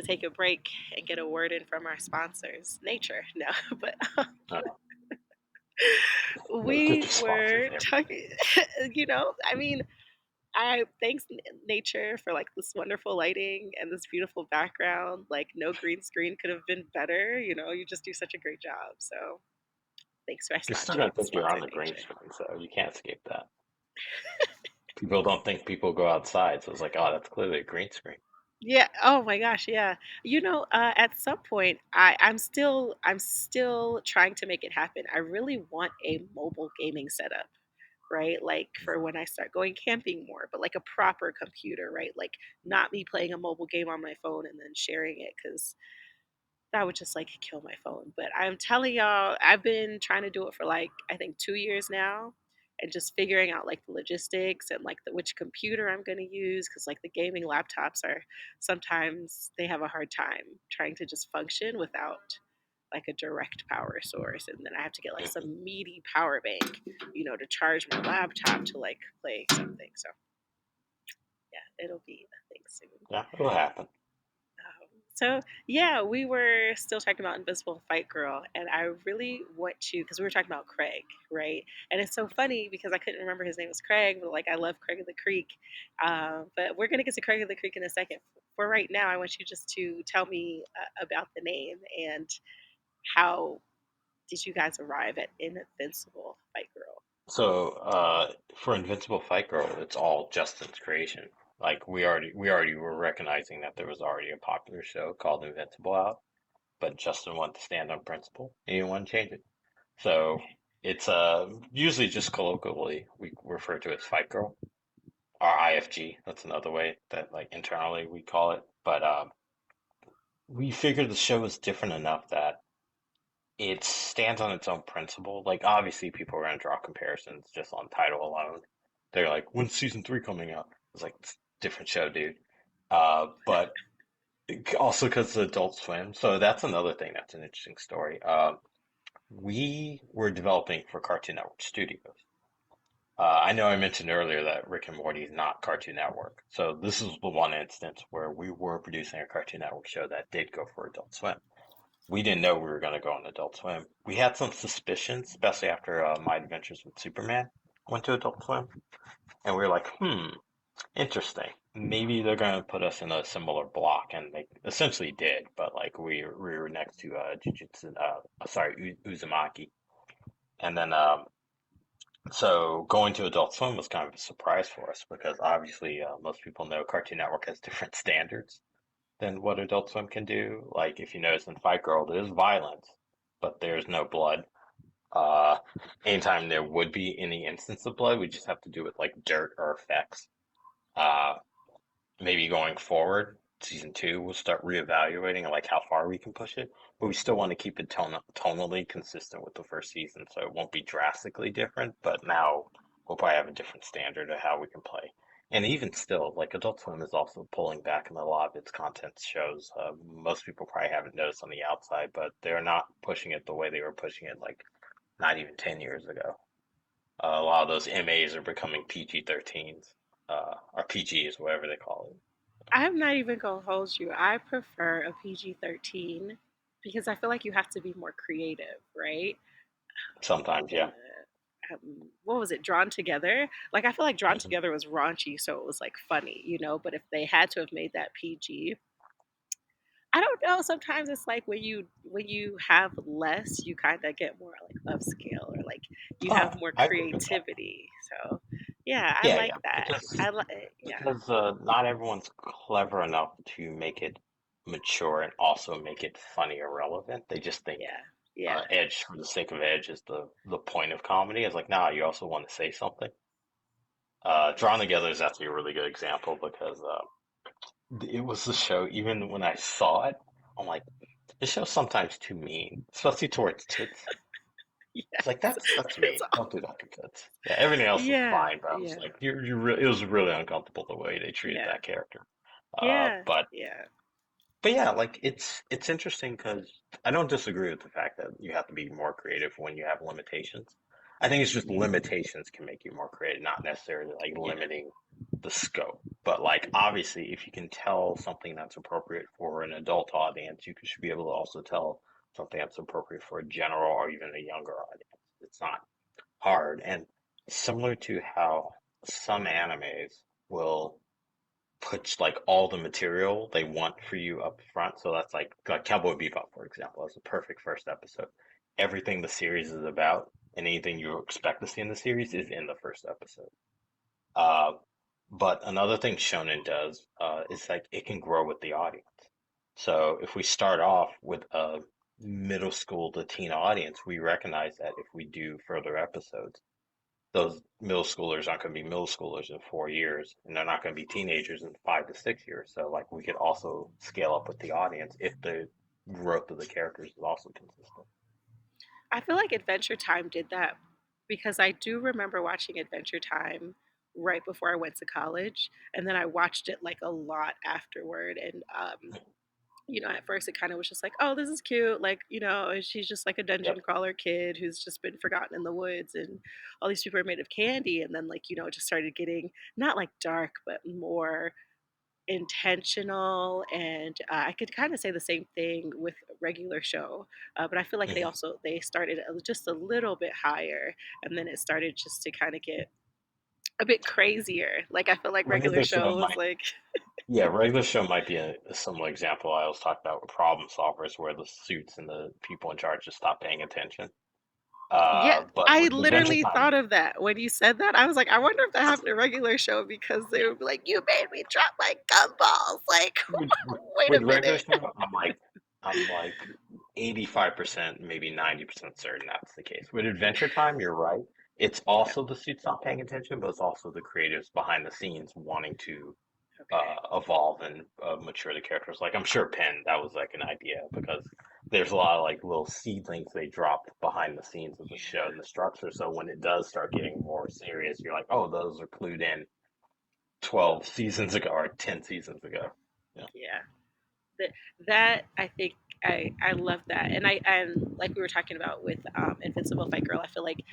take a break and get a word in from our sponsors. Nature, no, but Uh, no, get we your sponsors were and everything. talking, I mean, I thanks nature for like this wonderful lighting and this beautiful background. Like no green screen could have been better. You just do such a great job. So thanks for our You're still gonna think you're sponsor, on the green nature. screen, so you can't escape that. People don't think people go outside, so it's like, oh, that's clearly a green screen. Yeah. Oh my gosh. Yeah. At some point, I'm still trying to make it happen. I really want a mobile gaming setup, right? Like for when I start going camping more, but like a proper computer, right? Like not me playing a mobile game on my phone and then sharing it because that would just like kill my phone. But I'm telling y'all, I've been trying to do it for like I think 2 years now, and just figuring out like the logistics and like which computer I'm going to use because like the gaming laptops are sometimes they have a hard time trying to just function without like a direct power source, and then I have to get like Mhm. some meaty power bank, to charge my laptop to like play something. So yeah, it'll be a thing soon. Yeah, it'll happen. So yeah, we were still talking about Invincible Fight Girl, and I really want to because we were talking about Craig, right? And it's so funny because I couldn't remember his name was Craig, but like I love Craig of the Creek. But we're gonna get to Craig of the Creek in a second. For right now, I want you just to tell me about the name and how did you guys arrive at Invincible Fight Girl? So, for Invincible Fight Girl, it's all Justin's creation. Like we already were recognizing that there was already a popular show called Invincible out, but Justin wanted to stand on principle. And he didn't want to change it. So it's usually just colloquially we refer to it as Fight Girl or IFG. That's another way that like internally we call it. But we figured the show was different enough that it stands on its own principle. Like obviously people are gonna draw comparisons just on title alone. They're like, when's season three coming out? It's like it's a different show, dude. But also because it's Adult Swim, so that's another thing that's an interesting story. We were developing for Cartoon Network Studios. I know I mentioned earlier that Rick and Morty is not Cartoon Network, so this is the one instance where we were producing a Cartoon Network show that did go for Adult Swim. We didn't know we were going to go on Adult Swim. We had some suspicions, especially after My Adventures with Superman went to Adult Swim, and we were like, interesting. Maybe they're going to put us in a similar block, and they essentially did. But like we were next to Jujutsu, Uzumaki, and then so going to Adult Swim was kind of a surprise for us because obviously most people know Cartoon Network has different standards than what Adult Swim can do. Like if you notice in Fight Girl, there's violence, but there's no blood. Uh, Anytime there would be any instance of blood, we just have to do with like dirt or effects. Uh, Maybe going forward, season two, we'll start reevaluating like how far we can push it, but we still want to keep it tonally consistent with the first season, so it won't be drastically different. But now we'll probably have a different standard of how we can play. And even still, like Adult Swim is also pulling back in a lot of its content shows. Most people probably haven't noticed on the outside, but they're not pushing it the way they were pushing it like not even 10 years ago. A lot of those MAs are becoming PG-13s, or PGs, whatever they call it. I'm not even gonna hold you. I prefer a PG-13 because I feel like you have to be more creative, right? Sometimes, yeah. What was it? Drawn Together. Like I feel like Drawn Mhm. Together was raunchy, so it was like funny. But if they had to have made that PG, I don't know. Sometimes it's like when you have less, you kind of get more like upscale or like you Oh, have more I agree with that. creativity. So yeah, I Yeah, like yeah. that. Because I like yeah, not everyone's clever enough to make it mature and also make it funny or relevant. They just think yeah, yeah. edge for the sake of edge is the point of comedy. It's like, nah, you also want to say something. Drawn Together is actually a really good example because it was the show. Even when I saw it, I'm like, this show's sometimes too mean, especially towards tits. It's like Yes, that's it's mean. Don't do that to kids. Yeah, everything else was yeah, fine, but I was yeah, like, it was really uncomfortable the way they treated yeah, that character. Uh, yeah, but yeah. but yeah, like it's interesting because I don't disagree with the fact that you have to be more creative when you have limitations. I think it's just limitations can make you more creative, not necessarily like Yeah. limiting. the scope. But like obviously, if you can tell something that's appropriate for an adult audience, you should be able to also tell something that's appropriate for a general or even a younger audience. It's not hard. And similar to how some animes will put like all the material they want for you up front. So that's like Cowboy Bebop, for example. That's a perfect first episode. Everything the series is about and anything you expect to see in the series is in the first episode. Uh, but another thing Shonen does is like it can grow with the audience. So if we start off with a middle school to teen audience, we recognize that if we do further episodes, those middle schoolers aren't going to be middle schoolers in 4 years, and they're not going to be teenagers in 5 to 6 years. So like we could also scale up with the audience if the growth of the characters is also consistent. I feel like Adventure Time did that because I do remember watching Adventure Time right before I went to college, and then I watched it like a lot afterward. And at first it kind of was just like, oh, this is cute, like she's just like a dungeon Yep. crawler kid who's just been forgotten in the woods, and all these people are made of candy. And then it just started getting not like dark, but more intentional. And I could kind of say the same thing with a regular show, but I feel like they Mhm. also they started just a little bit higher, and then it started just to kind of get a bit crazier. Like I feel like regular Regular show show was might, like, yeah, regular show might be a similar example I was talking about with Problem Solvers, where the suits and the people in charge just stop paying attention. yeah, But I with Adventure literally Time, thought of that when you said that. I was like, I wonder if that happened to regular show, because they would be like, you made me drop my gumballs. Like, with, wait a with regular minute. show, I'm like 85%, maybe 90% certain that's the case. With Adventure Time, you're right. It's Yeah. also the suits not paying attention, but it's also the creatives behind the scenes wanting to Okay. evolve and mature the characters. Like I'm sure Penn, that was like an idea because there's a lot of like little seedlings they dropped behind the scenes of the show Yeah. and the structure. So when it does start getting more serious, you're like, oh, those are clued in 12 seasons ago or 10 seasons ago. Yeah. Yeah. That that I think I love that. And like we were talking about with Invincible Fight Girl, I feel like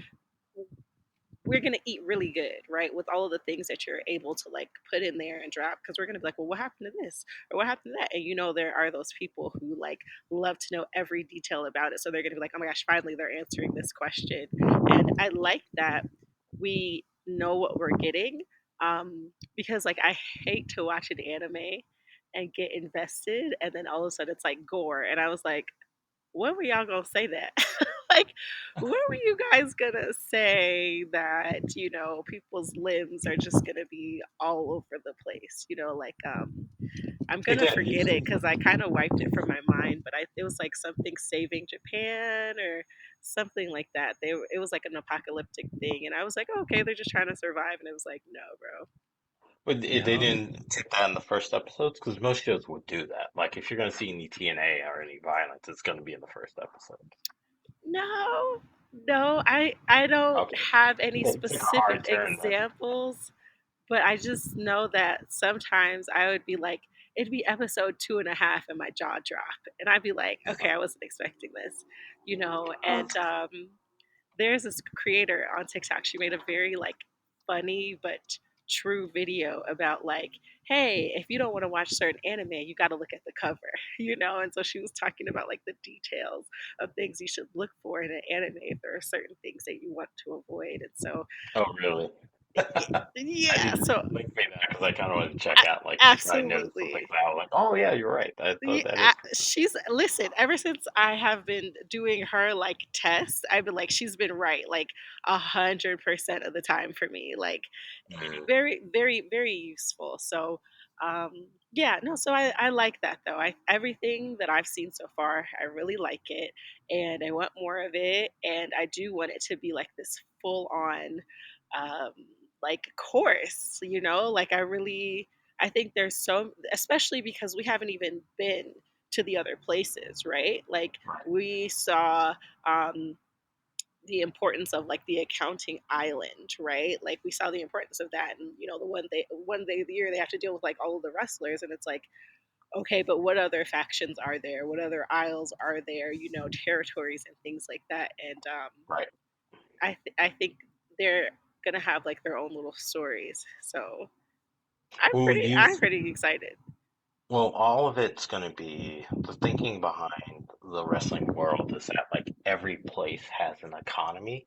we're gonna eat really good, right? With all of the things that you're able to like put in there and drop, because we're gonna be like, well, what happened to this or what happened to that? And there are those people who like love to know every detail about it, so they're gonna be like, oh my gosh, finally they're answering this question. And I like that we know what we're getting, because like I hate to watch an anime and get invested, and then all of a sudden it's like gore, and I was like, when were y'all gonna say that? Like, when were you guys gonna say that, people's limbs are just gonna be all over the place? I'm gonna Again, forget it because I kind of wiped it from my mind, but it was like something saving Japan or something like that. It was like an apocalyptic thing, and I was like, oh, okay, they're just trying to survive, and it was like, no, bro, but they no. didn't take that in the first episodes because most shows would do that. Like if you're going to see any TNA or any violence, it's going to be in the first episode. No, no, I don't Okay. have any They took a specific hard turn then. examples, but I just know that sometimes I would be like, it'd be episode two and a half, and my jaw drop, and I'd be like, okay, I wasn't expecting this, and there's this creator on TikTok. She made a very like funny but true video about like, hey, if you don't want to watch certain anime, you got to look at the cover, And so she was talking about like the details of things you should look for in an anime if there are certain things that you want to avoid. And so, Oh, really? I yeah, need so link me that because I kind of want to check out. Like, if I noticed something absolutely. that, like, oh yeah, you're right. Yeah, That is cool. she's listen. Ever since I have been doing her like tests, I've been like, she's been right like 100% of the time for me. Like, Mm, very, very, very useful. So, yeah, no. So I like that though. Everything that I've seen so far, I really like it, and I want more of it. And I do want it to be like this full on, um, like course. Like I think there's so, especially because we haven't even been to the other places, right? Like right, we saw. Um, the importance of like the accounting island, right? Like we saw the importance of that, and the one day of the year they have to deal with like all of the wrestlers, and it's like, okay, but what other factions are there? What other isles are there? Territories and things like that, and right. I think they're gonna have like their own little stories. So Well, I'm pretty excited. all of it's going to be the thinking behind the wrestling world is that like every place has an economy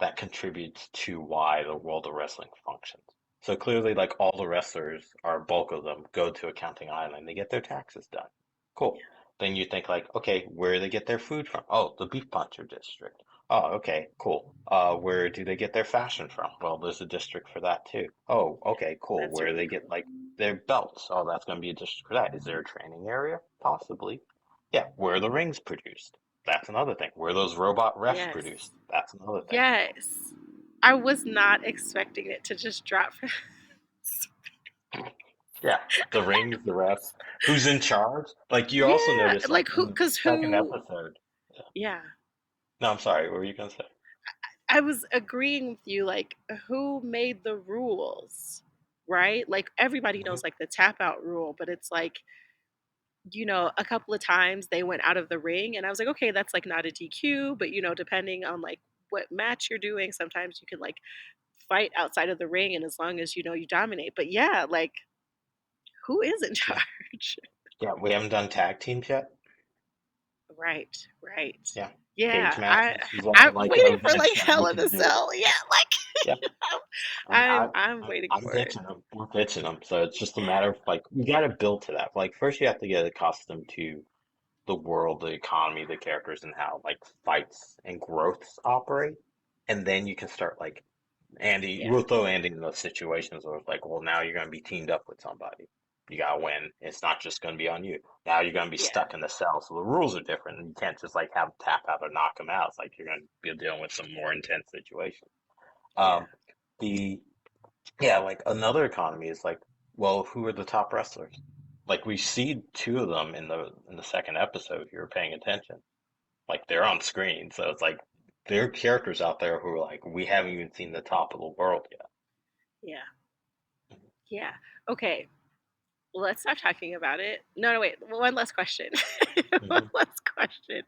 that contributes to why the world of wrestling functions. So clearly, like all the wrestlers, or bulk of them, go to Accounting Island. They get their taxes done. Cool. Then you think like, okay, where do they get their food from? Oh, the beef puncher district. Oh, okay, cool. Where do they get their fashion from? Well, there's a district for that too. Oh, okay, cool. That's Where do really they get cool. like their belts? Oh, that's going to be a district for that. Is there a training area? Possibly. Yeah. Where are the rings produced? That's another thing. Where are those robot refs Yes. produced? That's another thing. Yes. I was not expecting it to just drop. Yeah, the rings, the refs, who's in charge? Like you also Yeah, notice, like like in who? the Because second who? episode. Yeah. Yeah, No, I'm sorry. What were you gonna say? I was agreeing with you. Like, who made the rules? Right? Like everybody Hmm. knows like the tap out rule, but it's like a couple of times they went out of the ring, and I was like, okay, that's like not a DQ, but depending on like what match you're doing, sometimes you can like fight outside of the ring, and as long as you dominate. But yeah, like who is in Yeah, charge? yeah. We haven't done tag teams yet. Right, right. Yeah, cage Yeah, matches is all I'm like waiting for like eventually Hell we in a can do. Cell. Yeah, like Yeah, I'm waiting I'm for it. pitching them. We're pitching them. So it's just a matter of like we got to build to that. Like first you have to get accustomed to the world, the economy, the characters, and how like fights and growths operate, and then you can start like Andy, Yeah, we'll throw Andy in those situations where it's like, well, now you're going to be teamed up with somebody. You got to win. It's not just going to be on you. Now you're going to be yeah, stuck in the cell. So the rules are different. You can't just like have tap out or knock them out. It's like you're going to be dealing with some more intense situation. yeah, Um, the, yeah, like another economy is like, well, who are the top wrestlers? Like we see two of them in the second episode if you were paying attention. Like they're on screen. So it's like there are characters out there who are like, we haven't even seen the top of the world yet. yeah, yeah. Okay, well, let's stop talking about it. No, no, wait. One last question. One Mhm. last question.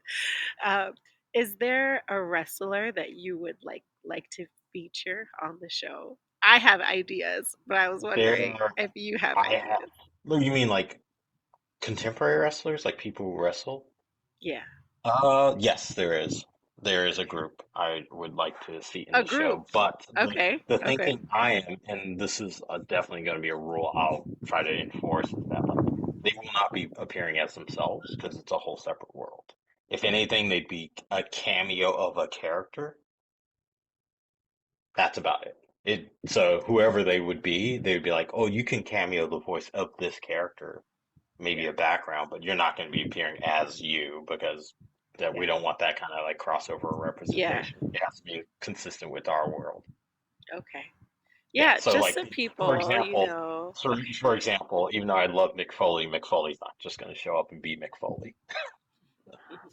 Um, is there a wrestler that you would like to feature on the show? I have ideas, but I was There wondering are, if you have I have, ideas. what you mean like contemporary wrestlers, like people who wrestle? Yeah, Yes, there is. There is a group I would like to see in a the group. show, but Okay, the okay. thinking I am, and this is definitely going to be a rule I'll try to enforce, is that like they will not be appearing as themselves because it's a whole separate world. If anything, they'd be a cameo of a character. That's about it. So whoever they would be, they would be like, "Oh, you can cameo the voice of this character, maybe Yeah, a background, but you're not going to be appearing as you because that we yeah, don't want that kind of like crossover yeah. representation. It has to be consistent with our world." Okay. Yeah. Yeah, So just like some for people, example, Okay. for example, even though I love Mick Foley, Mick Foley's not just going to show up and be Mick Foley. Mhm.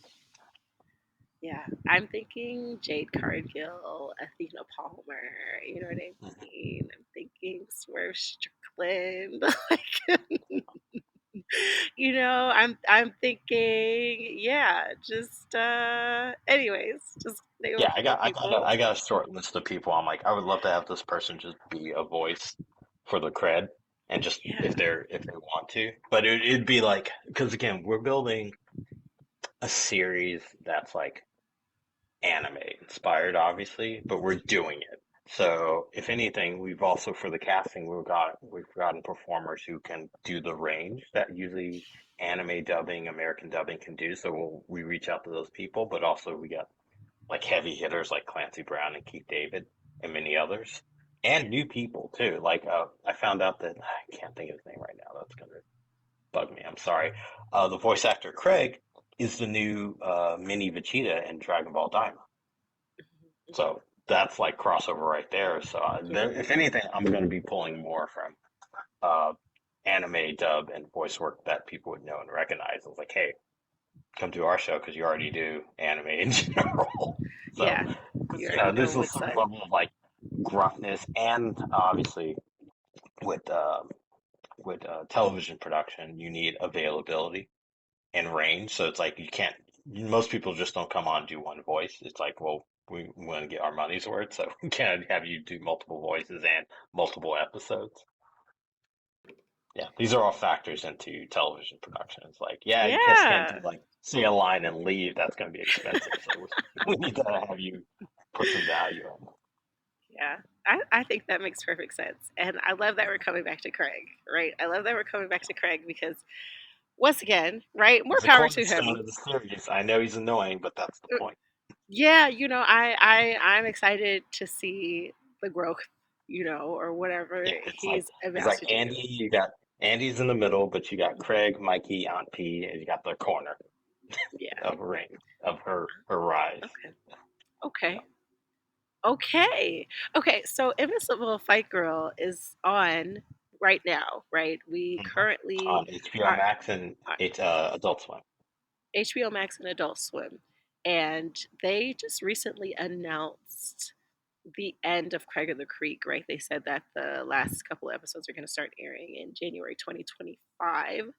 Yeah, I'm thinking Jade Cargill, Athena Palmer. You know what I mean? I'm thinking Swerve Strickland. Like, I'm thinking, yeah, just anyways, just name a Yeah, couple people. I got a short list of people. I'm like, I would love to have this person just be a voice for the cred, and just Yeah, if they want to. But it'd be like, because again, we're building a series that's like anime inspired, obviously, but we're doing it. So if anything, we've also for the casting we've gotten performers who can do the range that usually anime dubbing, American dubbing can do. So we reach out to those people, but also we got like heavy hitters like Clancy Brown and Keith David and many others, and yeah. new people too. Like I found out that I can't think of his name right now. That's gonna bug me. I'm sorry. The voice actor Craig is the new Mini Vegeta in Dragon Ball Daima. Mhm, mhm. So that's like crossover right there. So Yeah, if anything, I'm going to be pulling more from uh, anime dub and voice work that people would know and recognize. I was like, hey, come to our show because you already do anime in general. So, yeah. because You already know there's a what's certain up. level of like gruffness, and obviously with television production, you need availability and range. So it's like you can't. Most people just don't come on and do one voice. It's like, well, we want to get our money's worth, so we can't have you do multiple voices and multiple episodes. Yeah, these are all factors into television production. It's like, yeah, you just can't do Yeah. like say a line and leave. That's going to be expensive. So we need to have you put some value on it. Yeah. I think that makes perfect sense. And I love that we're coming back to Craig, right? I love that we're coming back to Craig because once again, right, more He's a power to him. cornerstone of the series. I know he's annoying, but that's the point. Yeah, I'm excited to see the growth, or whatever Yeah, it's like he's it's about like to do. Andy. You got Andy's in the middle, but you got Craig, Mikey, Aunt P, and you got the corner Yeah. of ring of her rise. Okay. Yeah. Okay. Okay. Okay. So Invincible Fight Girl is on right now, right? We hmm currently On HBO are, Max and are it's Adult Swim. HBO Max and Adult Swim, and they just recently announced the end of Craig of the Creek, right? They said that the last couple of episodes are going to start airing in January 2025.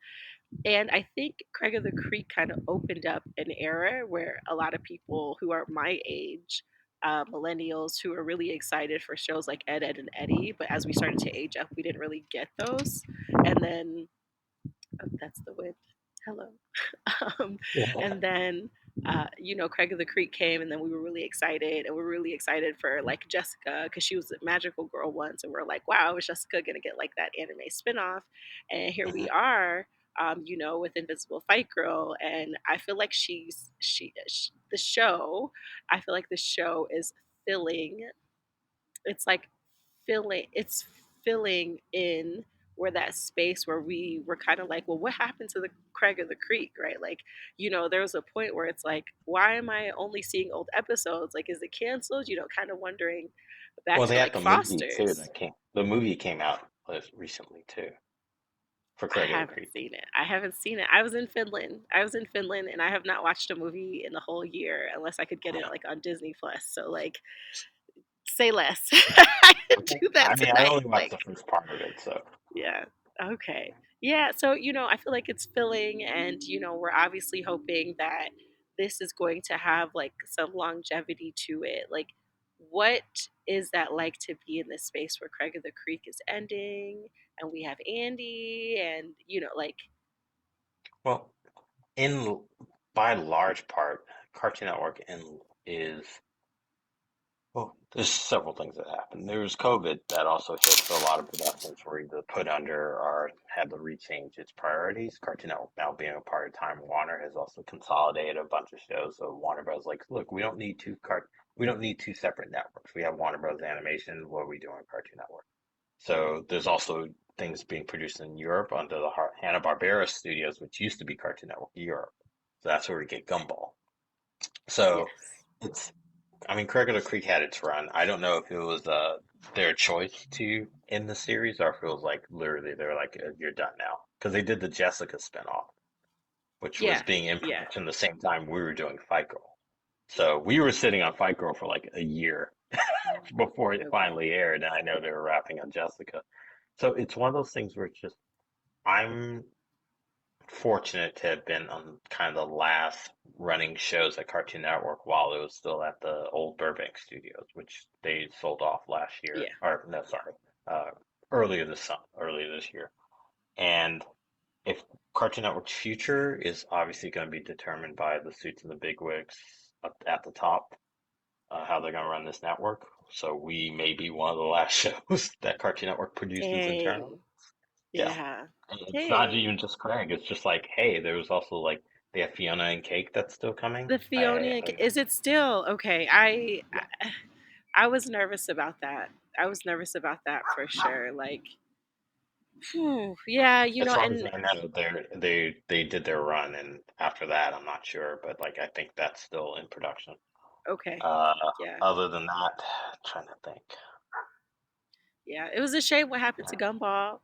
And I think Craig of the Creek kind of opened up an era where a lot of people who are my age, millennials, who are really excited for shows like Ed, Ed, and Eddie. But as we started to age up, we didn't really get those. And then, oh, that's the wind. Hello. um, and then Craig of the Creek came, and then we were really excited, and we were really excited for like Jessica because she was a magical girl once, and we're like, wow, is Jessica gonna get like that anime spinoff? And here we Mhm. are, with Invincible Fight Girl, and I feel like the show. I feel like the show is filling it's like it's filling in where that space where we were kind of like, well, what happened to the Craig of the Creek, right? Like, there was a point where it's like, why am I only seeing old episodes? Like, is it canceled? Kind of wondering back Well, to they had like the movie too Foster's. that came. The movie came out recently too for I Craig of the haven't Creek. seen it. I haven't seen it. I was in Finland. I was in Finland and I have not watched a movie in the whole year unless I could get it Yeah. like on Disney Plus. So like say less. I could Okay. do that I mean, I tonight. only watched Like the first part of it, so yeah. Okay. Yeah. So, I feel like it's filling, and, we're obviously hoping that this is going to have like some longevity to it. Like, what is that like to be in this space where Craig of the Creek is ending and we have Andy and, well, in by large part, Cartoon Network is well, there's several things that happened. There was COVID that also hit, so a lot of productions were either put under or had to rechange its priorities. Cartoon Network now being a part of Time Warner has also consolidated a bunch of shows. So Warner Bros. Like, look, we don't need two separate networks. We have Warner Bros. Animation. What are we doing, Cartoon Network? So there's also things being produced in Europe under the Hanna-Barbera studios, which used to be Cartoon Network Europe. So that's where we get Gumball. So yes. it's I mean, Craig of the Creek had its run. I don't know if it was their choice to end the series or if it was like literally they're like, you're done now. Because they did the Jessica spinoff, which was Yeah. being in Yeah. production the same time we were doing Fight Girl. So we were sitting on Fight Girl for like a year before it Okay. finally aired, and I know they were wrapping on Jessica. So it's one of those things where it's just I'm fortunate to have been on kind of the last running shows at Cartoon Network while it was still at the old Burbank studios, which they sold off last year, Yeah. or no, Yeah. sorry, uh, earlier this year. And if Cartoon Network's future is obviously going to be determined by the suits and the bigwigs up at the top, how they're going to run this network. So we may be one of the last shows that Cartoon Network produces internally. Dang. Yeah. Yeah. And it's not Dang. even just Craig. It's just like, hey, there was also like they have Fiona and Cake that's still coming. The Fiona, is it still okay? Yeah. I was nervous about that. I was nervous about that for sure. Like, phew, yeah, As far as and I know, they did their run, and after that, I'm not sure, but like I think that's still in production. okay, Uh, yeah, other than that, trying to think. yeah. It was a shame what happened to Gumball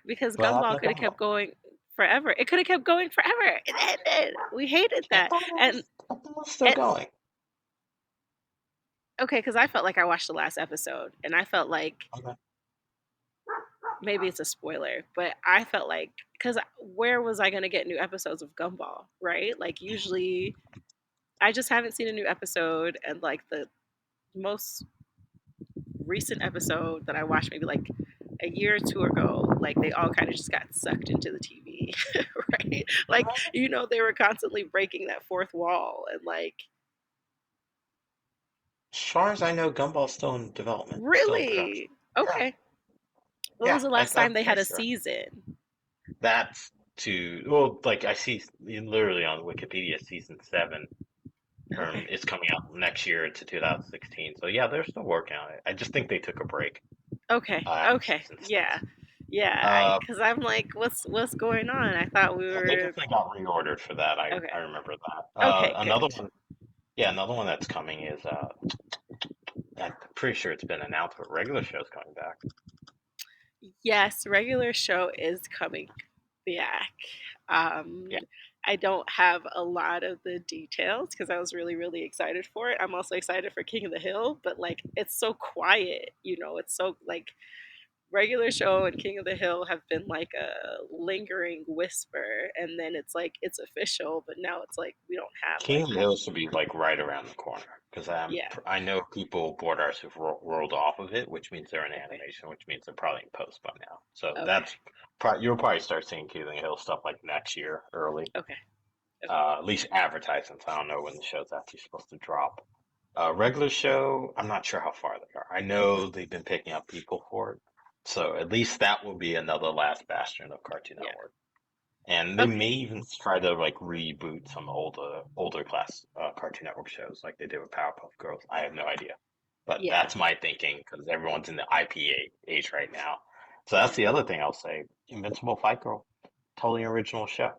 because What Gumball happened to could have kept Gumball? going forever. It could have kept going forever. It ended. We hated that. I thought it was still And going. okay, because I felt like I watched the last episode, and I felt like Okay. maybe it's a spoiler, but I felt like because where was I gonna get new episodes of Gumball, right? Like usually I just haven't seen a new episode, and like the most recent episode that I watched, maybe like a year or two ago, like they all kind of just got sucked into the TV, right? Like, they were constantly breaking that fourth wall and like, As far as I know, Gumball's still in development, still in production. really? Yeah, Okay. When was yeah, the last I'm time they had pretty a sure. season? That's well, like I see literally on Wikipedia, season seven, Okay. it's coming out next year to 2016. So yeah, they're still working on it. I just think they took a break Okay. after Okay. season Yeah. six. Yeah. Uh, Because I'm like, what's going on? I thought we yeah, they were definitely got reordered for that. I okay. remember that. Okay. Another Good. one, yeah, another one that's coming is I'm pretty sure it's been announced, but regular show's coming back. Yes, regular show is coming back. Yeah, Um, I don't have a lot of the details because I was really, really excited for it. I'm also excited for King of the Hill, but like it's so quiet, it's so like regular show and King of the Hill have been like a lingering whisper, and then it's like it's official, but now it's like we don't have King like of the Hill should be like right around the corner because yeah, I know people board arts who've rolled off of it, which means they're in okay, animation, which means they're probably in post by now. So okay, that's probably you'll probably start seeing King of the Hill stuff like next year early. okay, okay, At least advertisements. I don't know when the show's actually supposed to drop. Regular show, I'm not sure how far they are. I know they've been picking up people for it, so at least that will be another last bastion of Cartoon yeah, Network. And they may okay, even try to like reboot some older class Cartoon Network shows like they did with Powerpuff Girls. I have no idea, but yeah, that's my thinking because everyone's in the IP age right now. So that's yeah, the other thing I'll say. Invincible Fight Girl, totally original show.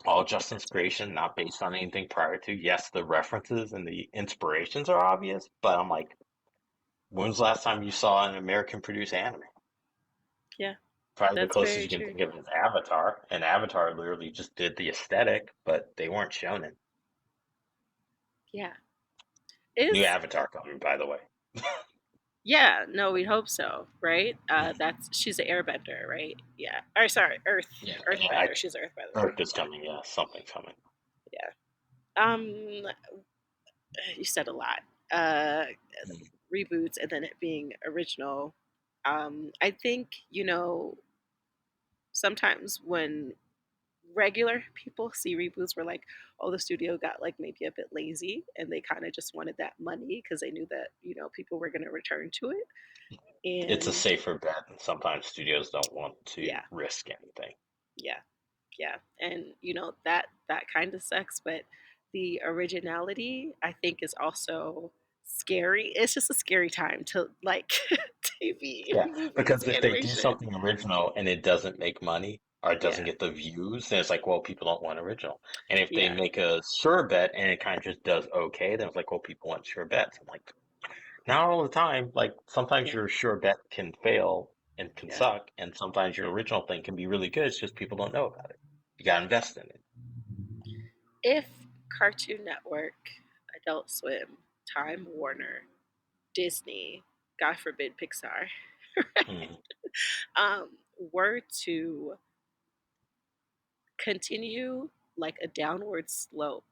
All Justin's that's very creation, true. not based on anything prior to. Yes, the references and the inspirations are obvious, but I'm like, when was the last time you saw an American produced anime? Yeah, Probably the that's closest very you can true. think of is Avatar, and Avatar literally just did the aesthetic, but they weren't shonen. Yeah. New Is Avatar coming, by the way. Yeah, no, we'd hope so, right? Mhm. That's she's an airbender, right? Yeah. Or sorry, Yeah, earthbender. She's an earthbender. Earth is coming. Yeah, something's coming. Yeah. You said a lot. Uh Mhm. Reboots and then it being original. I think, sometimes when regular people see reboots, we're like, oh, the studio got like maybe a bit lazy and they kind of just wanted that money because they knew that, people were going to return to it. It's a And safer bet, and sometimes studios don't want to yeah, risk anything. yeah, yeah. And that kind of sucks, but the originality I think is also scary. It's just a scary time to like TV, Yeah, movies, because if they do animation. something original and it doesn't make money or it doesn't Yeah, get the views, then it's like, well, people don't want original. And if they yeah, make a sure bet and it kind of just does okay, then it's like, well, people want sure bets. I'm like, not all the time. Like sometimes yeah, your sure bet can fail and can yeah, suck, and sometimes your yeah. original thing can be really good. It's just people don't know about it. You gotta invest in it. If Cartoon Network, Adult Swim, Time Warner, Disney, God forbid Pixar, Mhm. were to continue like a downward slope,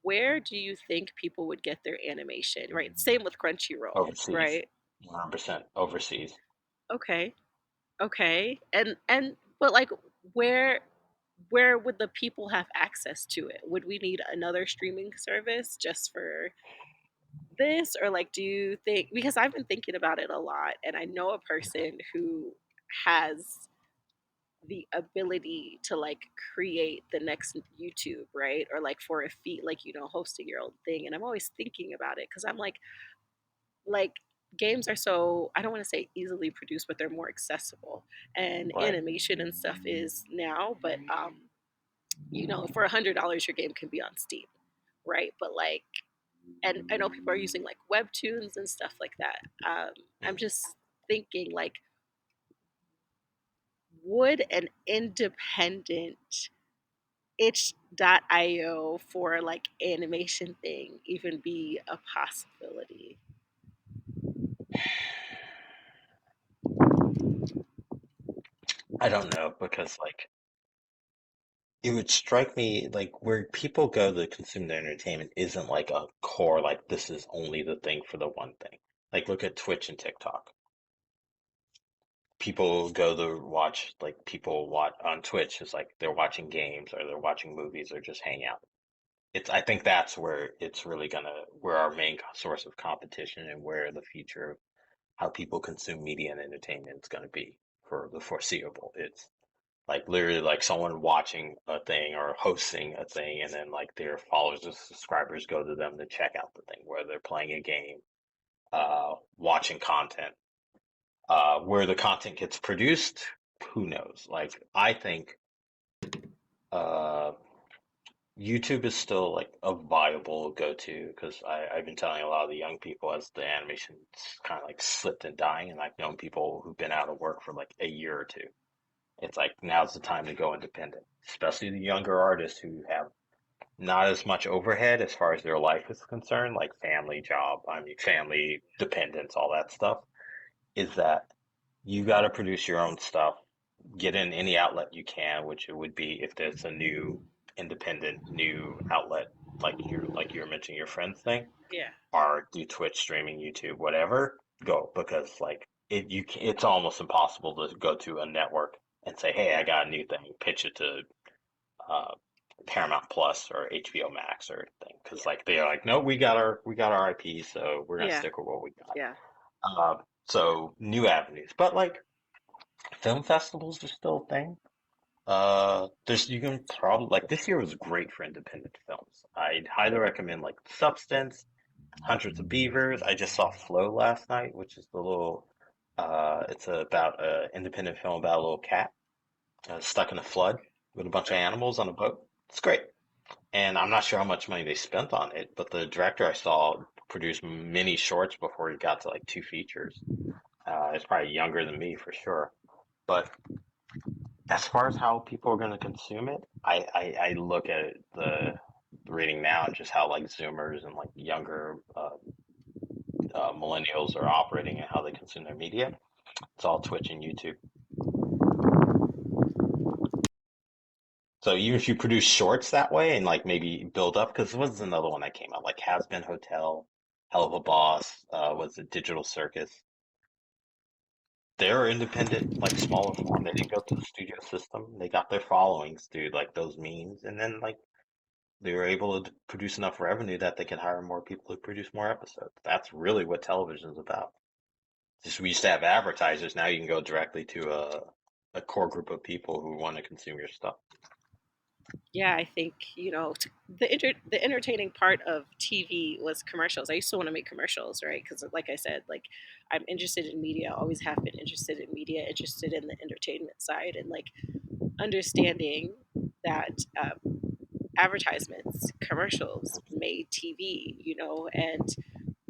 where do you think people would get their animation? Right. Same with Crunchyroll, Overseas, right? 100% overseas. Okay. Okay. And but like where where would the people have access to it? Would we need another streaming service just for this, or like do you think, because I've been thinking about it a lot and I know a person who has the ability to like create the next YouTube, right? Or like for a fee, like hosting your own thing. And I'm always thinking about it because I'm like games are so, I don't want to say easily produced, but they're more accessible. And Right. animation and stuff is now, but for $100 your game can be on Steam, right? But like, and I know people are using like webtoons and stuff like that. I'm Mhm. just thinking like, would an independent itch.io for like animation thing even be a possibility? I don't know because like it would strike me like where people go to consume their entertainment isn't like a core like this is only the thing for the one thing. Like look at Twitch and TikTok. people go to watch, like people watch on Twitch, it's like they're watching games or they're watching movies or just hang out. I think that's where it's really where our main source of competition and where the future of how people consume media and entertainment is gonna be for the foreseeable. It's like literally like someone watching a thing or hosting a thing, and then like their followers or subscribers go to them to check out the thing, whether they're playing a game, watching content. Where the content gets produced, who knows? Like I think uh, YouTube is still like a viable go-to because I've been telling a lot of the young people as the animation's kind of like slipped and dying, and I've known people who've been out of work for like a year or two. It's like now's the time to go independent, especially the younger artists who have not as much overhead as far as their life is concerned, like family, job, I mean, family dependence, all that stuff. Is that you got to produce your own stuff, get in any outlet you can, which it would be if there's a new independent new outlet like you were mentioning your friends thing, Yeah. or do Twitch streaming, YouTube, whatever, go because like it's almost impossible to go to a network and say, hey, I Yeah. got a new thing, pitch it to uh, Paramount Plus or HBO Max or anything because Yeah. like they're like, no, we got our IP, so we're gonna Yeah. stick with what we got. Yeah. So new avenues, but like film festivals are still a thing. There's you can probably like this year was great for independent films. I'd highly recommend like Substance, Hundreds of Beavers. I just saw Flow last night, which is the little it's about a independent film about a little cat stuck in a flood with a bunch of Okay. animals on a boat. It's great. And I'm not sure how much money they spent on it, but the director I saw produced many shorts before he got to like two features. It's probably younger than me for sure. But as far as how people are going to consume it, I look at the reading now and just how like Zoomers and like younger millennials are operating and how they consume their media. It's all Twitch and YouTube. So even if you produce shorts that way and like maybe build up, because what's another one that came out? Like Has Been Hotel, Hell of a Boss, was it Digital Circus? They're independent, like smaller form. They didn't go to the studio system. They got their followings through like those means, and then like they were able to produce enough revenue that they could hire more people to produce more episodes. That's really what television is about. Just we used to have advertisers. Now you can go directly to a core group of people who want to consume your stuff. Yeah, I think the entertaining part of TV was commercials. I used to want to make commercials, right? Because, like I said, like I'm interested in media. Always have been interested in media. Interested in the entertainment side, and like understanding that advertisements, commercials made TV. And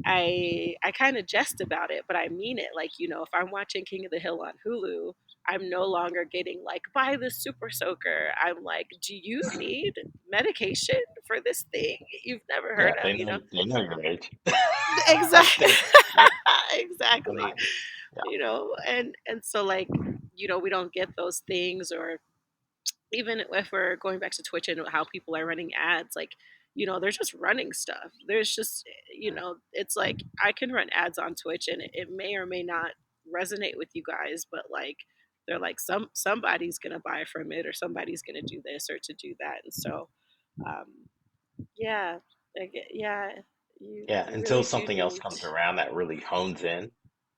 I kind of jest about it, but I mean it. Like, if I'm watching King of the Hill on Hulu, I'm no longer getting like, buy the super soaker. I'm like, do you need medication for this thing you've never Yeah, heard of? they know your age. Like Exactly. they're Exactly. not. Yeah, And so like, we don't get those things, or even if we're going back to Twitch and how people are running ads, like, they're just running stuff. There's just, it's like I can run ads on Twitch and it may or may not resonate with you guys, but like they're like somebody's gonna buy from it, or somebody's gonna do this or to do that. And so um yeah, yeah, yeah. you Until really do something else need. comes around that really hones in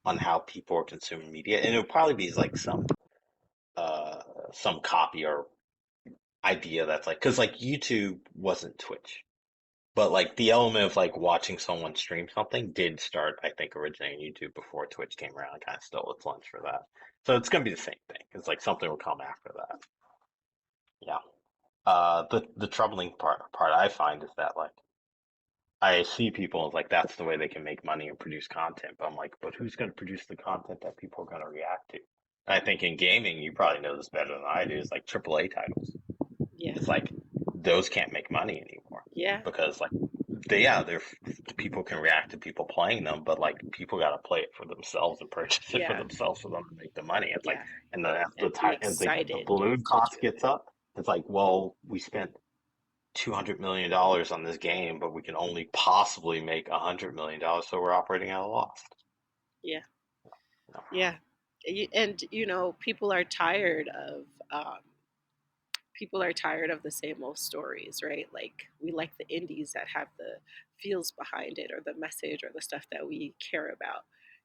on how people are consuming media, and it'll probably be like uh some copy or idea that's like because like YouTube wasn't Twitch. But like the element of like watching someone stream something did start, I think, originating on YouTube before Twitch came around and kind of stole its lunch for that. So it's gonna be the same thing. It's like something will come after that. Yeah. The troubling part I find is that like I see people as like that's the way they can make money and produce content, but I'm like, but who's gonna produce the content that people are gonna react to? And I think in gaming, you probably know this better than I do, is like AAA titles. Yeah. It's like those can't make money anymore Yeah. because like they're people can react to people playing them, but like people got to play it for themselves and purchase it for Yeah. themselves for them to make the money. It's like Yeah. and the as the And be as the excited balloon to cost do gets it. up, it's like well we spent $200 million on this game, but we can only possibly make $100 million, so we're operating at a loss. Yeah. You know? Yeah. And people are tired of the same old stories, right? Like we like the indies that have the feels behind it or the message or the stuff that we care about,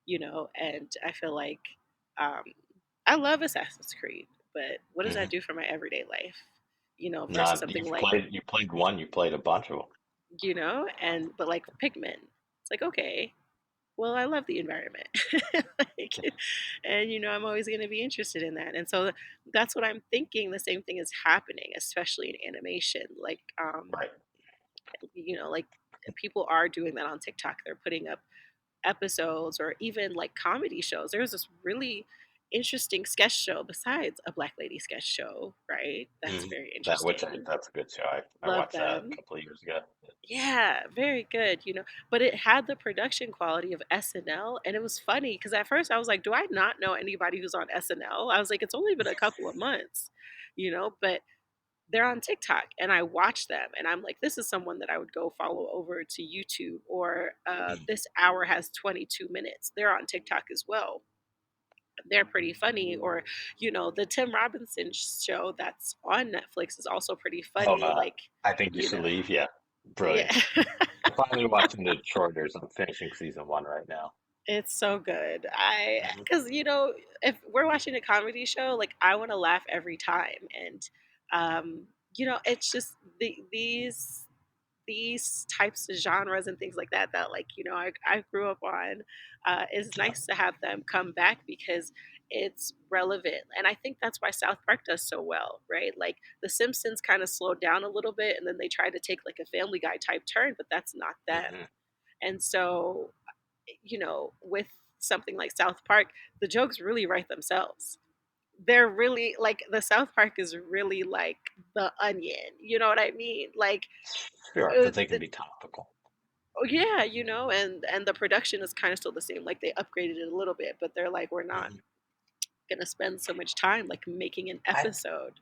and I feel like um, I love Assassin's Creed, but what does that Hmm. do for my everyday life? Versus Not something you've like, played you played one, you played a bunch of them. and but like Pikmin, it's like, okay, well, I love the environment. Like, and I'm always going to be interested in that. And so that's what I'm thinking. The same thing is happening, especially in animation. Right. Like people are doing that on TikTok. They're putting up episodes or even like comedy shows. There's this really interesting sketch show besides a Black Lady sketch show, right? That's Hmm. very Which interesting. that's a good show. I Love watched that a them. couple of years ago. Yeah, very good, but it had the production quality of SNL, and it was funny because at first I was like, "Do I not know anybody who's on SNL?" I was like, "It's only been a couple of months," but they're on TikTok, and I watch them, and I'm like, "This is someone that I would go follow over to YouTube," or Mm. "This hour has 22 minutes." They're on TikTok as well. They're pretty funny, or the Tim Robinson show that's on Netflix is also pretty Oh, funny. Like, I think you you should know, leave. Yeah, yeah. brilliant. I'm finally watching the Detroiters. I'm finishing season one right now. It's so good. Hmm. Because, if we're watching a comedy show, like, I want to laugh every time. And, it's just these types of genres and things like that that, like, I grew up on. It's Yeah. nice to have them come back because it's relevant. And I think that's why South Park does so well, right? Like, The Simpsons kind of slowed down a little bit and then they tried to take like a Family Guy type turn, but that's not them. Hmm. And so with something like South Park, the jokes really write themselves. They're really like the South Park is really like the onion. You know what I mean? Like, Sure, because they can the, be topical. oh yeah, and the production is kind of still the same. Like they upgraded it a little bit, but they're like, we're not Hmm. gonna spend so much time like making an I, episode.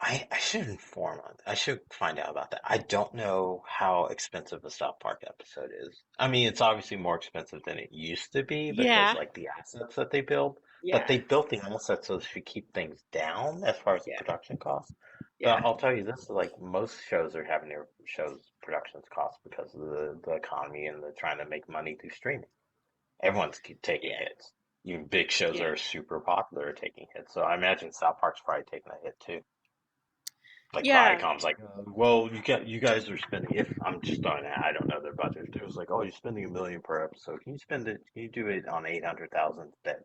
I should inform on. I should find out about that. I don't know how expensive a South Park episode is. I mean, it's obviously more expensive than it used to be because Yeah, like the assets that they build, but yeah, they built the assets so they should keep things down as far as the yeah, production costs. But yeah, I'll tell you this, like most shows are having their shows productions cost because of the economy and the trying to make money through streaming. Everyone's keep taking yeah, hits. Even big shows that yeah, are super popular are taking hits. So I imagine South Park's probably taking a hit too. Like yeah. Viacom's like, well, you guys are spending. If I'm just throwing it, I don't know their budget. It was like, oh, you're spending $1 million per episode. Can you spend it? Can you do it on 800,000 instead?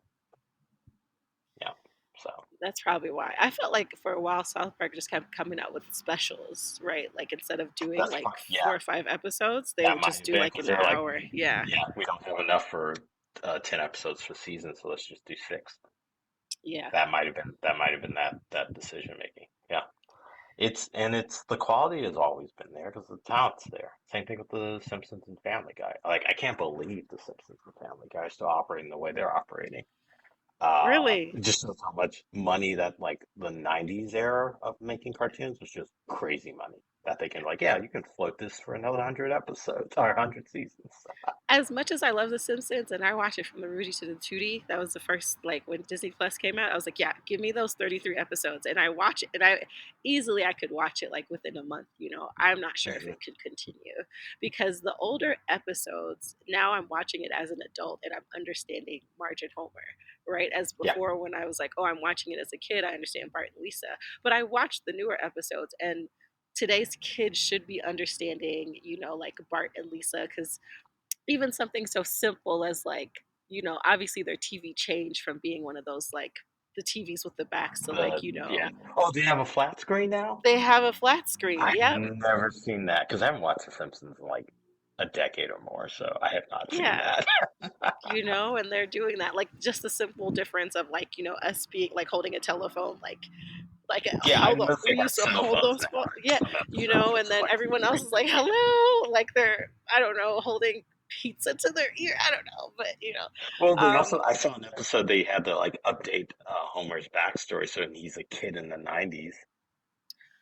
Yeah. So That's probably why. I felt like for a while South Park just kept coming out with specials, right? Like instead of doing that's like fine. Yeah, 4 or 5 episodes, they that would might just have do been like because an they're like, hour. Yeah. yeah, we don't have enough for 10 episodes for season, so let's just do six. Yeah. That might have been that decision making. Yeah. It's the quality has always been there because the talent's there. Same thing with the Simpsons and Family Guy. Like I can't believe the Simpsons and Family Guy are still operating the way they're operating. Really? It just shows how much money that like the '90s era of making cartoons was just crazy money that they can like. Yeah, you can float this for another 100 episodes or 100 seasons. As much as I love The Simpsons and I watch it from the Rudy to the Tootie, that was the first, like, when Disney Plus came out, I was like, yeah, give me those 33 episodes. And I watch it, and I could watch it like within a month. I'm not sure if Mhm. it could continue because the older episodes, now I'm watching it as an adult and I'm understanding Marge and Homer, right? As Yeah, before, when I was like, oh, I'm watching it as a kid, I understand Bart and Lisa. But I watched the newer episodes, and today's kids should be understanding, like Bart and Lisa, because even something so simple as like, obviously their TV changed from being one of those like the TVs with the backs to like, yeah. Oh, do you have a flat screen now? they have a flat screen. I've Yep. never seen that because I haven't watched The Simpsons in like a decade or more, so I have not seen Yeah. that. And they're doing that like just the simple difference of like, us being like holding a telephone, like Yeah, I how know we they have used to cell hold phones those now. yeah, Some episodes, and it's then like everyone else is like, crazy. hello, like they're, I don't know, holding pizza to their ear. I don't know, but Well, they also um I saw an episode they had to like update Homer's backstory so he's a kid in the '90s,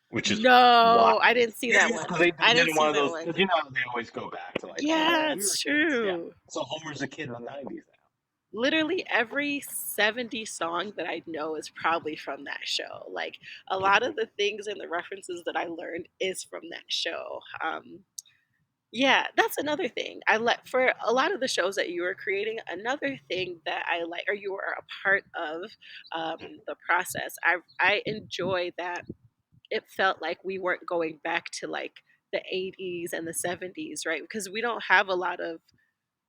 which is no, wild. I didn't see Yeah, that yeah, one. because they I did didn't one see of that those one. because you know how they always go back to like, oh Yeah, yeah, we it's were kids. Yeah, true. so Homer's a kid in the '90s now. literally every 70s song that I know is probably from that show. Like a lot of Mhm. the things and the references that I learned is from that show. Yeah, that's another thing. I like for a lot of the shows that you were creating, another thing that I like or you were a part of the process. I enjoy that it felt like we weren't going back to like the 80s and the 70s, right? Because we don't have a lot of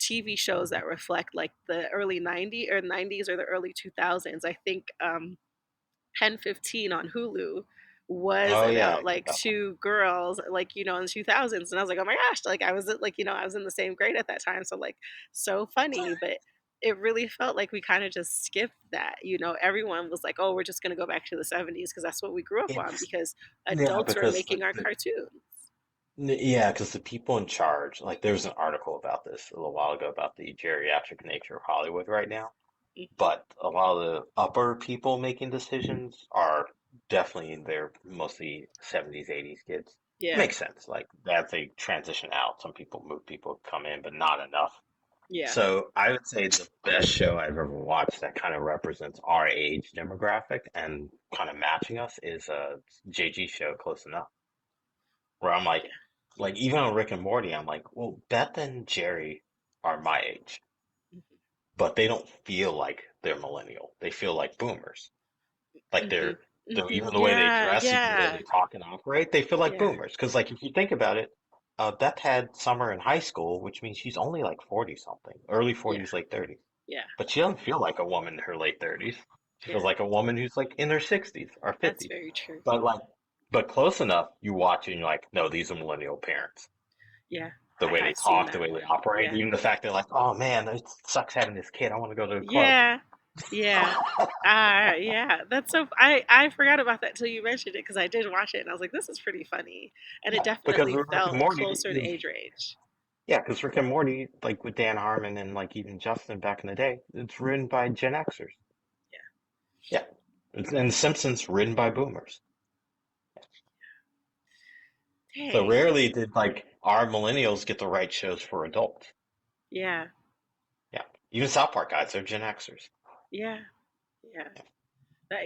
TV shows that reflect like the early 90s or 90s or the early 2000s. I think Pen 15 on Hulu was Oh yeah, I about hear like about that. two girls like in the 2000s, and I was like, oh my gosh, like I was like I was in the same grade at that time, so like so funny. But it really felt like we kind of just skipped that. Everyone was like, oh, we're just going to go back to the 70s because that's what we grew up on It's because yeah, adults were because making our cartoons. yeah, because the people in charge, like there was an article about this a little while ago about the geriatric nature of Hollywood right now. Hmm. But a lot of the upper people making decisions are definitely they're mostly 70s, 80s kids. Yeah. Makes sense. Like as they transition out, some people move, people come in, but not enough. Yeah. So I would say the best show I've ever watched that kind of represents our age demographic and kind of matching us is a JG show, Close Enough, where I'm Yeah. like even on Rick and Morty, I'm like, well, Beth and Jerry are my age, but they don't feel like they're millennial. They feel like boomers. Like Hmm. they're Hmm. even the way they Yeah. dress, even the way Yeah. they talk and operate, they feel like Yeah. boomers. Because like if you think about it, Beth had Summer in high school, which means she's only like 40 something, early Yeah. 40s, late 30s. Yeah. But she doesn't feel like a woman in her late 30s. She Yeah. feels like a woman who's like in her 60s or That's 50s. very true. But but close enough, you watch it and you're like, no, these are millennial parents. Yeah. The I way they have seen talk, the that way they one. operate, Yeah. even the fact they're like, oh man, it sucks having this kid. I want to go to the club. Yeah. Yeah. Yeah. That's so I forgot about that till you mentioned it because I did watch it and I was like, this is pretty funny. And it Yeah, because definitely Rick and felt Morty closer to is age range. yeah, because Rick and Morty, like with Dan Harmon and like even Justin back in the day, it's written by Gen Xers. Yeah. Yeah, and The Simpsons written by Boomers. So Dang. rarely did like our millennials get the right shows for adults. Yeah. Yeah, even South Park guys, they're Gen Xers. Yeah. Yeah.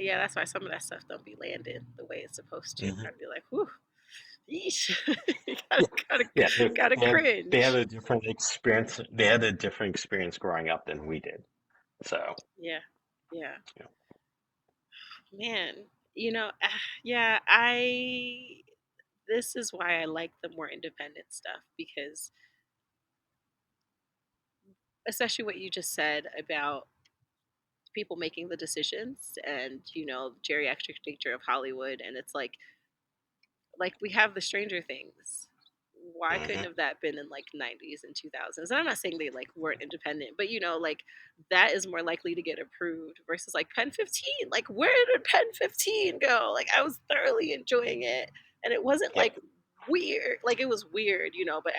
Yeah, that's why some of that stuff don't be landing the way it's supposed to. Hmm. I'd be like, whew, yeesh. You Yeah, gotta yeah, gotta they had cringe. a different experience. They had a different experience growing up than we did. So, Yeah. Yeah. you know, Man, yeah, I this is why I like the more independent stuff because especially what you just said about people making the decisions and geriatric nature of Hollywood, and it's like we have the Stranger Things. Why couldn't hmm have that been in like 90s and 2000s? And I'm not saying they like weren't independent, but like that is more likely to get approved versus like Pen 15. Like where did Pen 15 go? Like I was thoroughly enjoying it, and it wasn't yeah, like weird. Like it was weird, but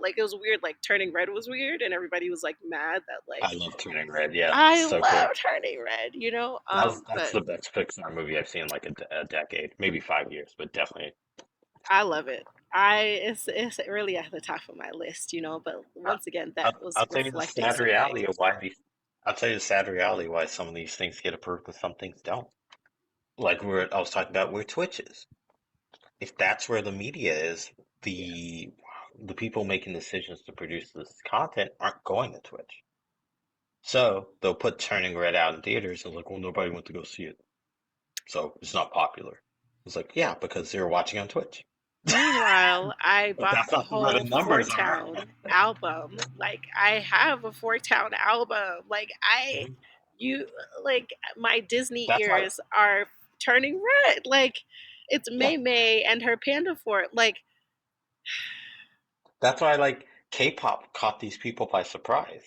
like it was weird. Like Turning Red was weird, and everybody was like mad that like I love Turning Red. Yeah, I so cool. love Turning Red. That's But the best Pixar movie I've seen in like a decade, maybe 5 years, but definitely. I love it. It's really at the top of my list, But I- once again, that I'll was tell you the reflecting sad some reality of things. why these. I'll tell you the sad reality why some of these things get approved and some things don't. Like I was talking about where Twitch is. If that's where the media is, Yeah, the people making decisions to produce this content aren't going to Twitch. So they'll put Turning Red out in theaters and like, well, nobody went to go see it, so it's not popular. It's like, yeah, because they're watching on Twitch. meanwhile, I But bought that's the not where the whole Four numbers are. Town album. Like I have a Four Town album. Like Mhm. you, like my Disney That's why, ears are turning red. Like it's yeah, May May and her Panda Fort. Like that's why like K-pop caught these people by surprise.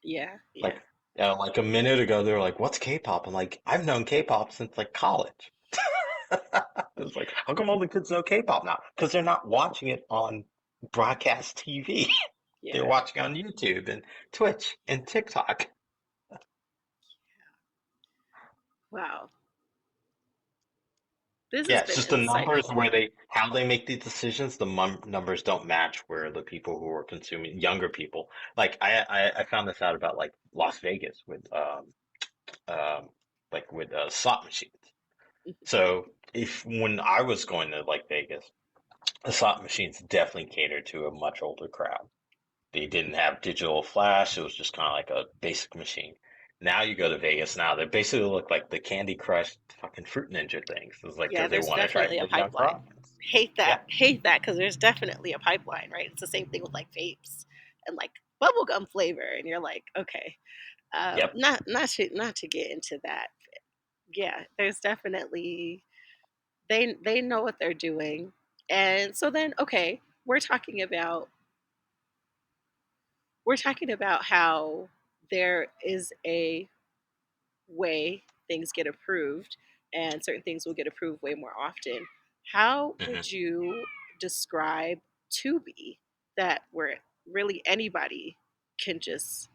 yeah, yeah. Like, like a minute ago, they were like, "What's K-pop?" I'm like, "I've known K-pop since like college." It's like, how come all the kids know K-pop now? Because they're not watching it on broadcast TV. They're Yeah. watching on YouTube and Twitch and TikTok. Wow. This Yeah, has it's been just the numbers insightful. where how they make these decisions, the numbers don't match where the people who are consuming, younger people. Like I found this out about like Las Vegas with um with slot machines. So if when I was going to like Vegas, the slot machines definitely catered to a much older crowd. They didn't have digital flash. It was just kind of like a basic machine. Now you go to Vegas now, they basically look like the Candy Crush fucking Fruit Ninja things. It's like Yeah, because they there's want to definitely attract a a younger pipeline. audience. Yeah. Hate that because there's definitely a pipeline, right? It's the same thing with like vapes and like bubblegum flavor, and you're like, okay, Yep. not to get into that. Yeah, there's definitely they know what they're doing, and so then okay, we're talking about how there is a way things get approved and certain things will get approved way more often. How Hmm. would you describe Tubi that where really anybody can just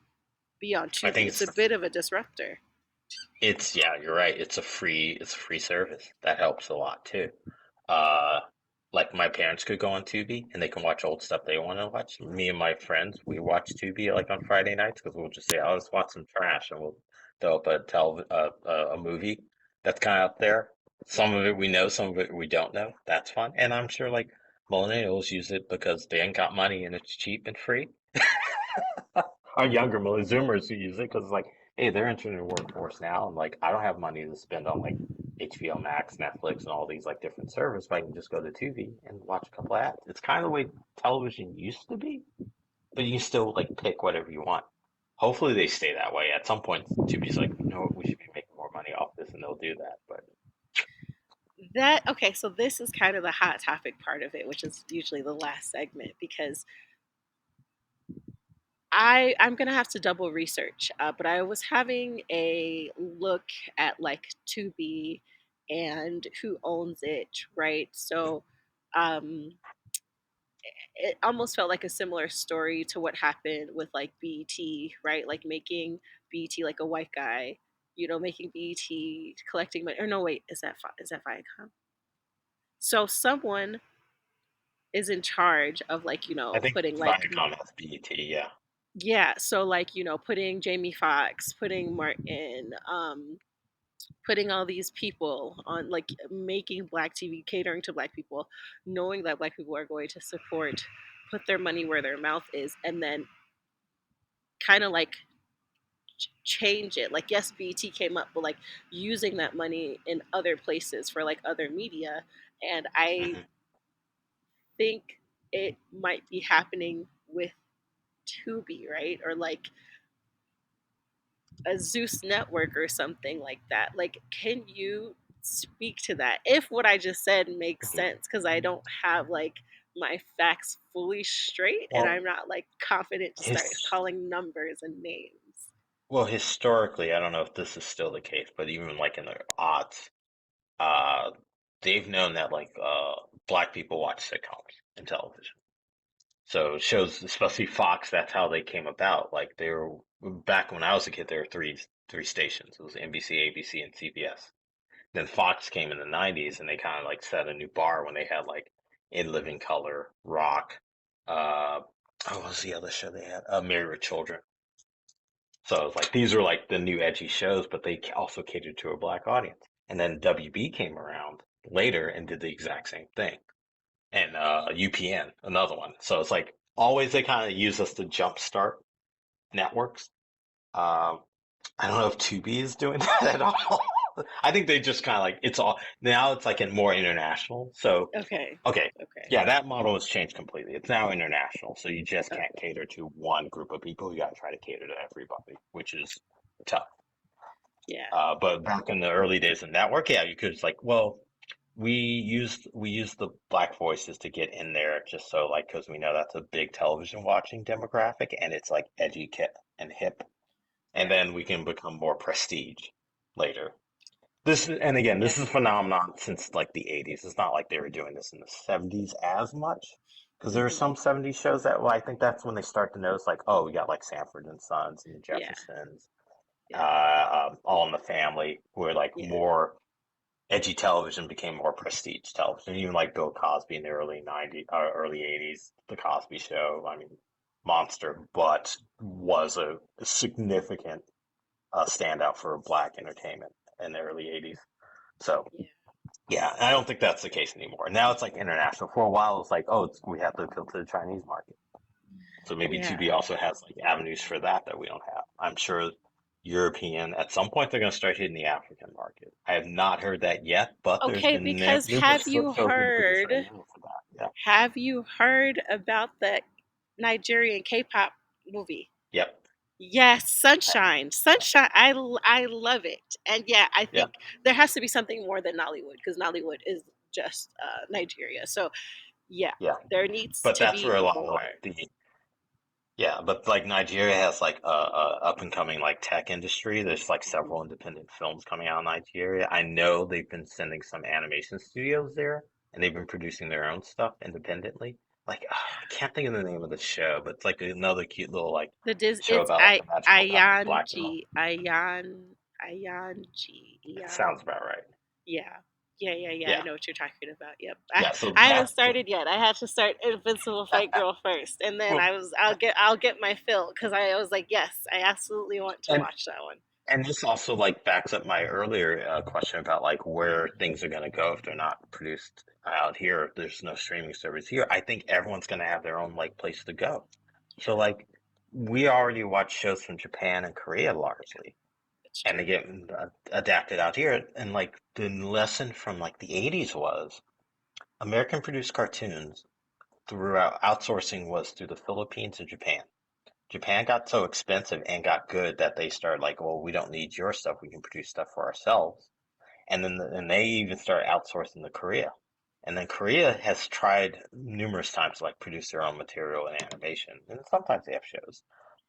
be on I Tubi? think It's a bit of a disruptor. it's yeah, you're right. It's a free service. That helps a lot too. Uh, like my parents could go on Tubi and they can watch old stuff they want to watch. Me and my friends, we watch Tubi like on Friday nights because we'll just say, "Oh, let's watch some trash," and we'll throw up a movie that's kind of up there. Some of it we know, some of it we don't know. That's fun, and I'm sure like millennials use it because they ain't got money and it's cheap and free. Our younger Zoomers who use it because like, hey, they're entering the workforce now, and like, I don't have money to spend on like HBO Max, Netflix, and all these like different services. But I can just go to Tubi and watch a couple ads. It's kind of the way television used to be, but you can still like pick whatever you want. Hopefully, they stay that way. At some point, Tubi's like, you know what, we should be making more money off this, and they'll do that. But That okay, so this is kind of the hot topic part of it, which is usually the last segment because I'm gonna have to double research, but I was having a look at like Tubi and who owns it, right? So um, it almost felt like a similar story to what happened with like BET, right? Like making BET like a white guy, making BET collecting money. Or no, wait, is that Viacom? So someone is in charge of like I think putting like Viacom has BET, yeah. yeah, so like putting Jamie Foxx, putting Martin, putting all these people on like making black TV, catering to black people, knowing that black people are going to support, put their money where their mouth is, and then kind of like change it. Like yes, BT came up, but like using that money in other places for like other media, and I Hmm. think it might be happening with Tubi, right? Or like a Zeus network or something like that. Like, can you speak to that? If what I just said makes Hmm. sense, because I don't have like my facts fully straight and Well, I'm not like confident to start his calling numbers and names. well historically, I don't know if this is still the case, but even like in the odds. Uh, they've known that black people watch sitcoms and television. So shows, especially Fox, that's how they came about. Like they were back when I was a kid, there were three stations. It was NBC, ABC, and CBS. Then Fox came in the '90s, and they kind of like set a new bar when they had like In Living Color, Rock. Uh, what was the other show they had? Married with Children. So it's like these were like the new edgy shows, but they also catered to a black audience. And then WB came around later and did the exact same thing. And UPN, another one. So it's like always they kind of use us to jumpstart networks. Um, I don't know if Tubi is doing that at all. I think they just kind of like it's all now it's like in more international. So Okay. okay, Okay. yeah, that model has changed completely. It's now international, so you just can't Okay. cater to one group of people. You got to try to cater to everybody, which is tough. Yeah. But back in the early days of network, yeah, you could just like, well, we used the black voices to get in there just so like because we know that's a big television watching demographic and it's like edgy kit and hip, and Right. then we can become more prestige later. And again, Yeah. this is a phenomenon since like the '80s. It's not like they were doing this in the '70s as much because there are Hmm. some '70s shows that well, I think that's when they start to notice like, oh, we got like Sanford and Sons and the Yeah. Jeffersons, Yeah. All in the Family, who are like Yeah. more. edgy television became more prestige television. Even like Bill Cosby in the early '90s, early '80s, The Cosby Show. I mean, monster, but was a significant standout for black entertainment in the early '80s. So Yeah. yeah, I don't think that's the case anymore. Now it's like international. For a while, it's like, oh, we have to appeal to the Chinese market. So maybe Yeah. 2B also has like avenues for that that we don't have. I'm sure European at some point they're going to start hitting the African market. I have not heard that yet, but there's Okay, been because numerous shows being produced right now for that. Yeah. have you heard about the Nigerian K-pop movie? Yep. Yes, Sunshine. Sunshine. I love it. And yeah, I Yeah. think there has to be something more than Nollywood because Nollywood is just Nigeria. So yeah, Yeah. there needs But to that's be where a lot of more. like the yeah, but like Nigeria has like a up and coming like tech industry. There's like Mhm. several independent films coming out of Nigeria. I know they've been sending some animation studios there, and they've been producing their own stuff independently. Like I can't think of the name of the show, but it's like another cute little like show It's about like I a magical black girl. Ayanji Ayanji That Ayan. sounds about right. Yeah. Yeah. I Yeah, know what you're talking about. Yep. yeah. So I haven't that's the started yet. I had to start Invincible Fight Girl first, and then well, I'll get my fill because I was like, yes, I absolutely want to and watch that one. And this also like backs up my earlier question about like where things are going to go if they're not produced out here. If there's no streaming service here. I think everyone's going to have their own like place to go. So Yeah, like we already watch shows from Japan and Korea largely, it's and they true. get adapted out here. And like the lesson from like the '80s was American produced cartoons throughout outsourcing was through the Philippines and Japan. Japan got so expensive and got good that they started like, well, we don't need your stuff. We can produce stuff for ourselves. And then and they even started outsourcing to Korea. And then Korea has tried numerous times to like produce their own material and animation. And sometimes they have shows,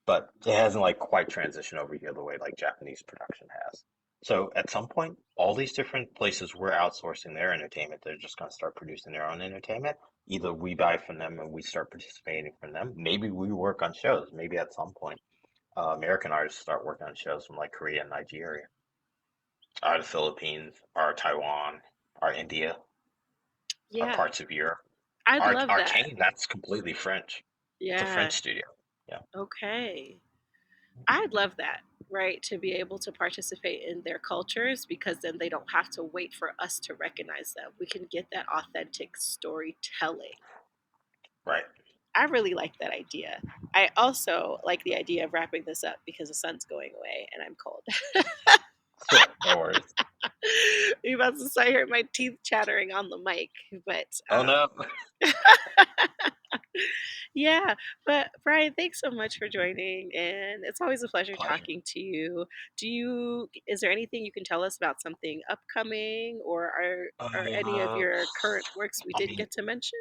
but it hasn't like quite transitioned over here the way like Japanese production has. So at some point, all these different places we're outsourcing their entertainment, they're just going to start producing their own entertainment. Either we buy from them and we start participating from them. Maybe we work on shows. Maybe at some point, American artists start working on shows from like Korea and Nigeria, or the Philippines, or Taiwan, or India, or Yeah, parts of Europe. I'd love that. Arcane, that's completely French. It's a Yeah. French studio. Yeah. Okay. I'd love that, right? To be able to participate in their cultures because then they don't have to wait for us to recognize them. We can get that authentic storytelling. Right. I really like that idea. I also like the idea of wrapping this up because the sun's going away and I'm cold. Sure. No worries. You're about to start hearing my teeth chattering on the mic, but Oh no. yeah. But Brian, thanks so much for joining, and it's always a pleasure Pleasure. talking to you. Do you? Is there anything you can tell us about something upcoming, or are any of Uh, your current works we I didn't mean, get to mention?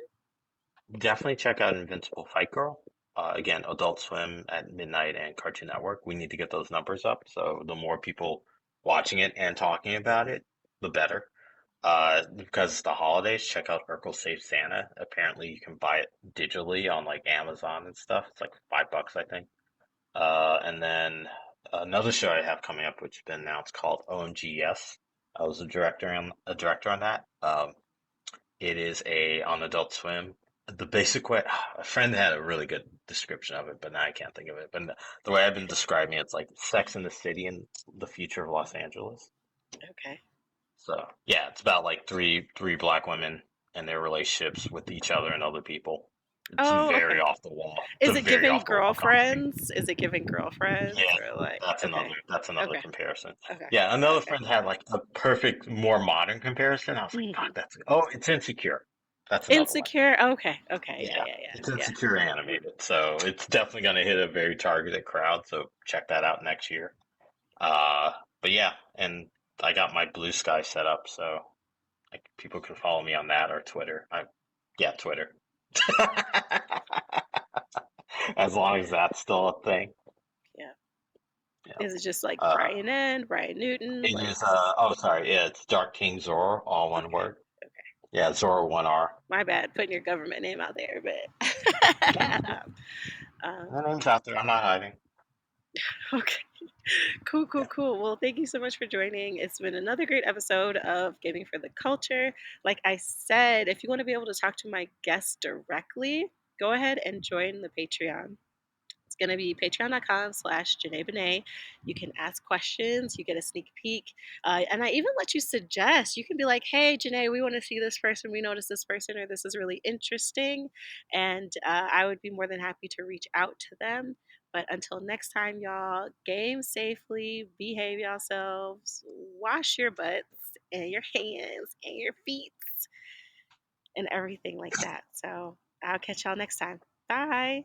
definitely check out Invincible Fight Girl. Again, Adult Swim at midnight and Cartoon Network. We need to get those numbers up. So the more people watching it and talking about it, the better. Because it's the holidays, check out Urkel Save Santa. Apparently, you can buy it digitally on like Amazon and stuff. It's like $5, I think. And then another show I have coming up, which has been announced, called OMGS. I was a director on that. It is a on Adult Swim. The basic way, a friend had a really good description of it, but now I can't think of it. But the way I've been describing it, it's like Sex in the City and the future of Los Angeles. Okay. So yeah, it's about like three black women and their relationships with each other and other people. It's Oh, very okay. off the wall. It's a Is it very giving off the wall comedy. girlfriends? Is it giving girlfriends Yeah, or like? that's Okay. another Okay. comparison. Okay. Yeah, another Okay. friend had like a perfect, more modern comparison. I was like, Hmm. fuck, that's oh, it's Insecure. That's another one. Insecure. Okay. Okay. Yeah, Yeah. it's Yeah. Insecure animated, so it's definitely gonna hit a very targeted crowd. So check that out next year. Uh, but yeah, and I got my Blue Sky set up, so like people can follow me on that or Twitter. Yeah, Twitter. As long as Yeah. that's still a thing. Yeah. Yeah. Is it just like Uh, Bryan Newton? it Like, is. Oh, sorry. Yeah, it's Dark King Zoro, all one okay. word. Okay. Yeah, Zoro 1R. My bad putting your government name out there, but Yeah, um, the name's out there. I'm not hiding. Okay. Cool, cool, cool. Well, thank you so much for joining. It's been another great episode of Gaming for the Culture. Like I said, if you want to be able to talk to my guests directly, go ahead and join the Patreon. It's going to be patreon.com/Janae Benet. You can ask questions, you get a sneak peek. And I even let you suggest. You can be like, hey, Janae, we want to see this person. We noticed this person, or this is really interesting. And I would be more than happy to reach out to them. But until next time, y'all, game safely, behave yourselves, wash your butts and your hands and your feet and everything like that. So I'll catch y'all next time. Bye.